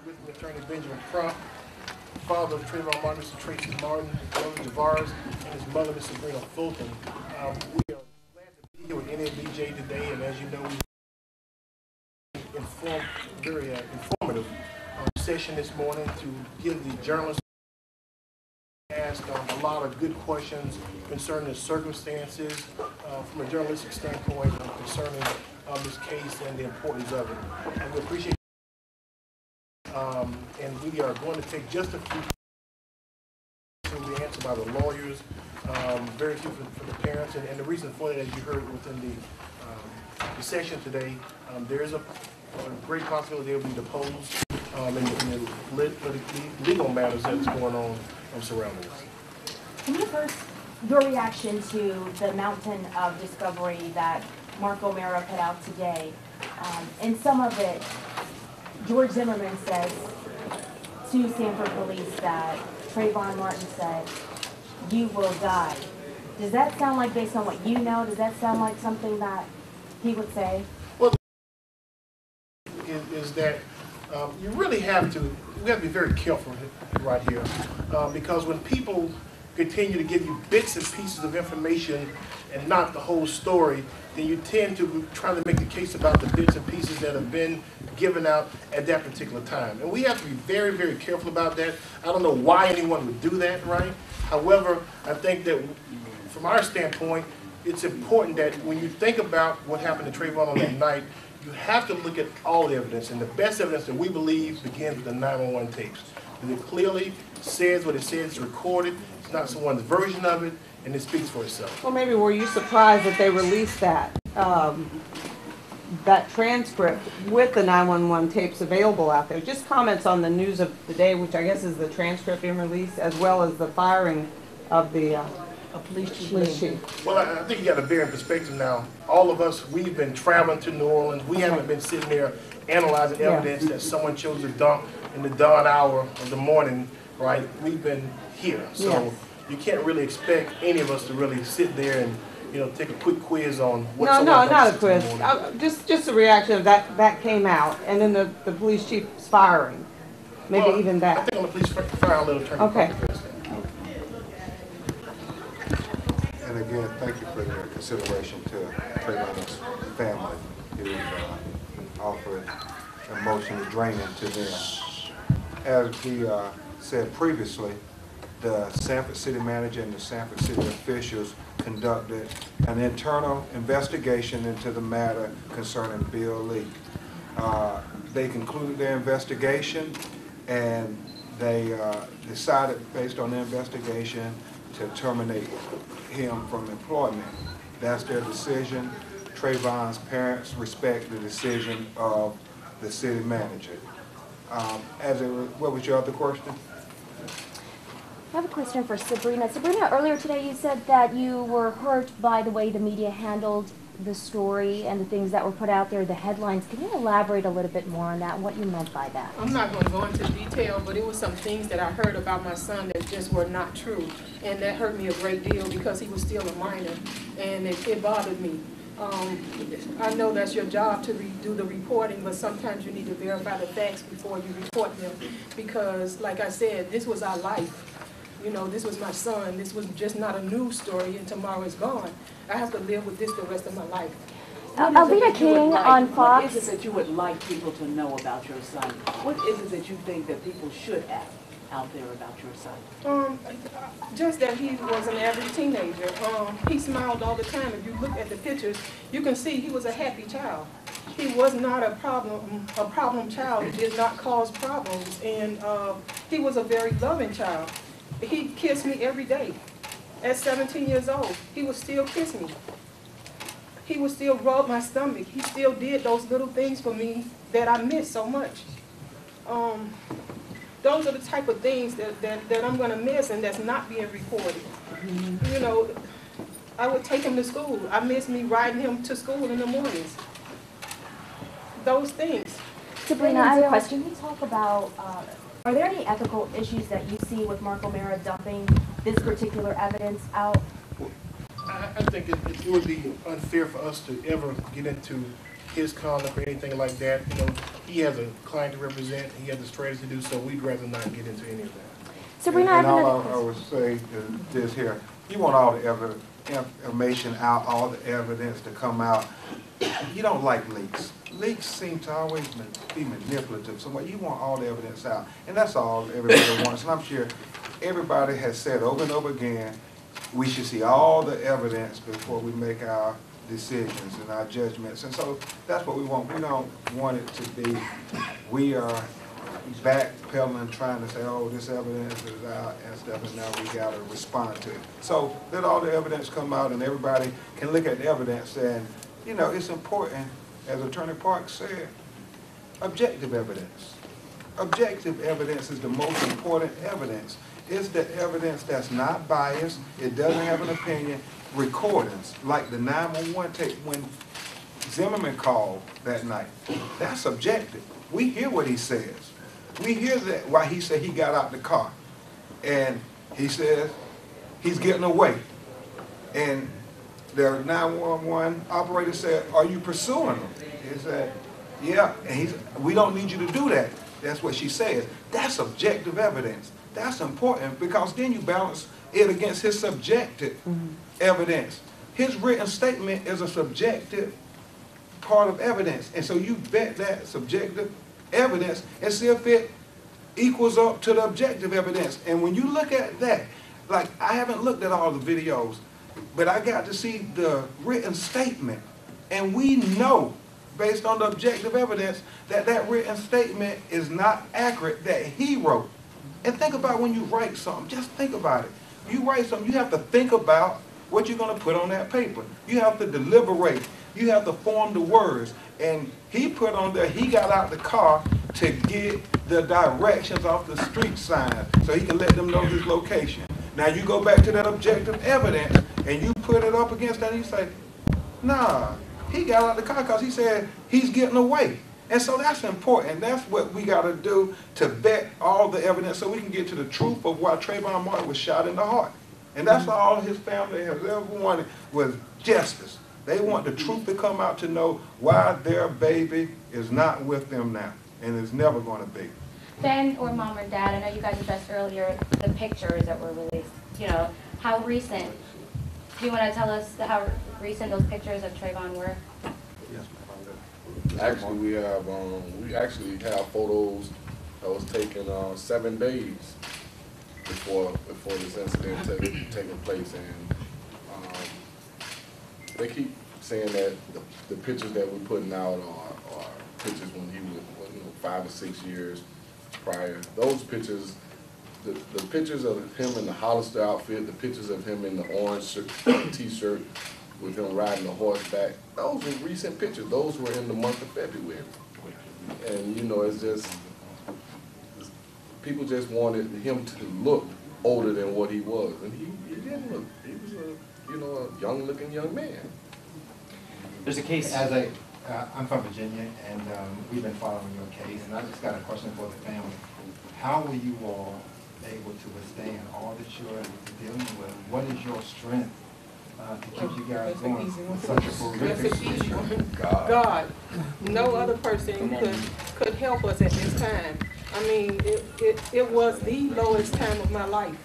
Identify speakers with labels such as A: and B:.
A: with me, Attorney Benjamin Crump, father of Trayvon Martin, Mr. Tracy Martin, his brother DeVars, and his mother, Miss Sabrina Fulton. We are glad to be here with NABJ today, and as you know, we very informative session this morning to give the journalists asked a lot of good questions concerning the circumstances from a journalistic standpoint concerning this case and the importance of it. And we appreciate and we are going to take just a few questions to be answered by the lawyers, very few for the parents, and the reason for that, as you heard within the session today, there is a great possibility they will be deposed in the legal matters that's going on surrounding us.
B: Can you first, your reaction to the mountain of discovery that Mark O'Mara put out today? In some of it, George Zimmerman says to Sanford Police that Trayvon Martin said, "You will die." Does that sound like, based on what you know, does that sound like something that he would say?
A: Well, is that you really have to, we have to be very careful right here because when people continue to give you bits and pieces of information and not the whole story, then you tend to try to make the case about the bits and pieces that have been given out at that particular time. And we have to be very, very careful about that. I don't know why anyone would do that, right? However, I think that from our standpoint, it's important that when you think about what happened to Trayvon on that night, you have to look at all the evidence, and the best evidence that we believe begins with the 911 tapes. And it clearly says what it says, it's recorded, it's not someone's version of it, and it speaks for itself.
C: Well, maybe were you surprised that they released that that transcript with the 911 tapes available out there? Just comments on the news of the day, which I guess is the transcript being released, as well as the firing of the police chief.
A: Well, I think you got to bear in perspective now. All of us, we've been traveling to New Orleans. We haven't been sitting there analyzing evidence that someone chose to dump in the dawn hour of the morning, right? We've been here. So you can't really expect any of us to really sit there and, you know, take a quick quiz on what
C: No, not a quiz. Just a reaction of that came out, and then the police chief's firing. Maybe even that.
A: I think on the police fire, I'll let attorney address that.
D: And again, thank you for your consideration to Trayvon's family. It offered emotional draining to them. As we said previously, the Sanford City manager and the Sanford City officials conducted an internal investigation into the matter concerning Bill Lee. They concluded their investigation, and they decided, based on the investigation, to terminate him from employment. That's their decision. Trayvon's parents respect the decision of the city manager. What was your other question?
E: I have a question for Sabrina. Sabrina, earlier today you said that you were hurt by the way the media handled the story and the things that were put out there, the headlines. Can you elaborate a little bit more on that and what you meant by that?
F: I'm not going to go into detail, but it was some things that I heard about my son that just were not true. And that hurt me a great deal because he was still a minor, and it bothered me. I know that's your job to do the reporting, but sometimes you need to verify the facts before you report them. Because, like I said, this was our life. You know, this was my son. This was just not a news story, and tomorrow is gone. I have to live with this the rest of my life.
E: Alveda King on Fox.
G: What is it that you would like people to know about your son? What is it that you think that people should have out there about your son?
F: Just that he was an average teenager. He smiled all the time. If you look at the pictures, you can see he was a happy child. He was not a problem child. He did not cause problems, and he was a very loving child. He kissed me every day. At 17 years old, he would still kiss me. He would still rub my stomach. He still did those little things for me that I miss so much. Those are the type of things that I'm going to miss, and that's not being reported. You know, I would take him to school. I miss me riding him to school in the mornings. Those things.
E: Sabrina, I have a question.
B: Can you talk about, are there any ethical issues that you see with Mark O'Mara dumping this particular evidence out?
A: I think it would be unfair for us to ever get into his conduct or anything like that. You know, he has a client to represent, he has the strategy to do so. We'd rather not get into any of that.
E: Sabrina, I
D: And
E: have
D: all
E: another
D: I would say is this here, you want all the information out, all the evidence to come out. You don't like leaks. Leaks seem to always be manipulative. So you want all the evidence out. And that's all everybody wants. And I'm sure everybody has said over and over again, we should see all the evidence before we make our decisions and our judgments. And so that's what we want. We don't want it to be, we are backpedaling, trying to say, oh, this evidence is out and stuff, and now we got to respond to it. So let all the evidence come out and everybody can look at the evidence. And, you know, it's important, as Attorney Parks said, objective evidence. Objective evidence is the most important evidence. It's the evidence that's not biased, it doesn't have an opinion. Recordings, like the 911 tape when Zimmerman called that night, that's objective. We hear what he says. We hear that why he said he got out the car. And he says he's getting away. And the 911 operator said, are you pursuing him? He said, yeah. And we don't need you to do that. That's what she says. That's objective evidence. That's important because then you balance it against his subjective evidence. His written statement is a subjective part of evidence. And so you vet that subjective evidence and see if it equals up to the objective evidence. And when you look at that, like I haven't looked at all the videos, but I got to see the written statement. And we know, based on the objective evidence, that that written statement is not accurate, that he wrote. And think about when you write something, just think about it. You write something, you have to think about what you're going to put on that paper. You have to deliberate. You have to form the words. And he put on there, he got out the car to get the directions off the street sign so he can let them know his location. Now you go back to that objective evidence and you put it up against that and you say, nah, he got out the car because he said he's getting away. And so that's important. That's what we got to do to vet all the evidence so we can get to the truth of why Trayvon Martin was shot in the heart. And that's all his family has ever wanted was justice. They want the truth to come out to know why their baby is not with them now and is never going to be.
H: Ben or Mom or Dad, I know you guys addressed earlier the pictures that were released. You know, how recent? Do you want to tell us how recent those pictures of Trayvon were?
I: Actually, we actually have photos that was taken 7 days before this incident taking place, and they keep saying that the pictures that we're putting out are pictures when he was 5 or 6 years prior. Those pictures, the pictures of him in the Hollister outfit, the pictures of him in the orange T-shirt with him riding a horseback, those were recent pictures. Those were in the month of February. And it's just, people just wanted him to look older than what he was. And he didn't look. He was a young-looking young man.
J: There's a case. I'm from Virginia, and we've been following your case, and I just got a question for the family. How were you all able to withstand all that you're dealing with? What is your strength to keep you guys going with such a horrific situation?
F: God. No other person could help us at this time. I mean, it was the lowest time of my life.